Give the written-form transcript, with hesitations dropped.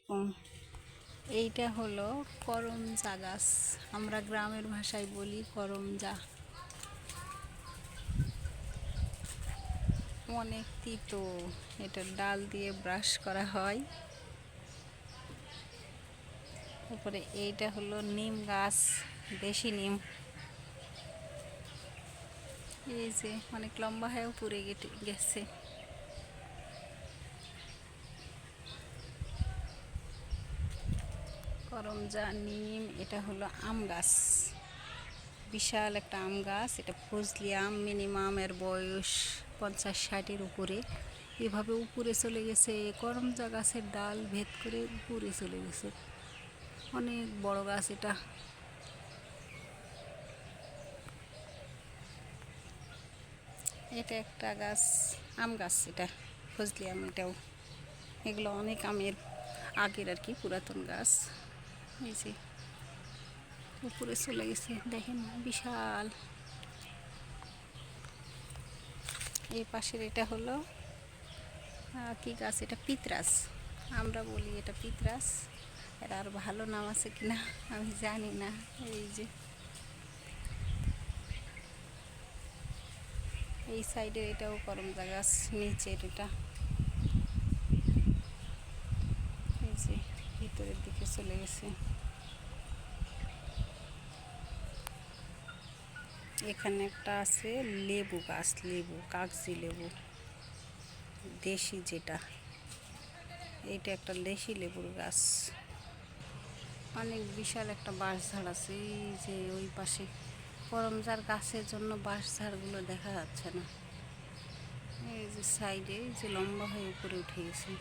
আলাইকুম। এইটা হলো করমজা গাছ, আমরা গ্রামের ভাষায় বলি করমজা। অনেক তিতো, এটার ডাল দিয়ে ব্রাশ করা হয়। তারপরে এইটা হলো নিম গাছ, দেশি নিম। এই যে অনেক লম্বা হয়েও পুড়ে গেছে। করমজা, নিম। এটা হলো আম গাছ, বিশাল একটা আম গাছ। এটা ফজলি আম, মিনিমাম এর বয়স 50-60-এর উপরে। এভাবে উপরে চলে গেছে, করমজা গাছের ডাল ভেদ করে উপরে চলে গেছে। অনেক বড় গাছ এটা। এটা একটা গাছ, আম গাছ, এটা ফজলি আম। এটাও, এগুলো অনেক আমের আগের আর কি, পুরাতন গাছ। এই যে উপরে চলে গেছে, দেখেন বিশাল। এই পাশের এটা হলো কি গাছ, এটা পিতরাস, আমরা বলি এটা পিতরাস। এটা আর ভালো নাম আছে কিনা আমি জানি না। এই যে এই সাইডের এটাও করমজা গাছ, নিচের এটা। এই যে ভিতরের দিকে চলে গেছে। এখানে একটা আছে লেবু গাছ, লেবু, কাগজি লেবু, দেশি যেটা। এইটা একটা দেশি লেবুর গাছ। অনেক বিশাল একটা বাঁশঝাড় আছে এই যে ওই পাশে। করমজার গাছের জন্য বাঁশঝাড়গুলো দেখা যাচ্ছে না। এই যে সাইডে যে লম্বা হয়ে উপরে উঠে গেছে।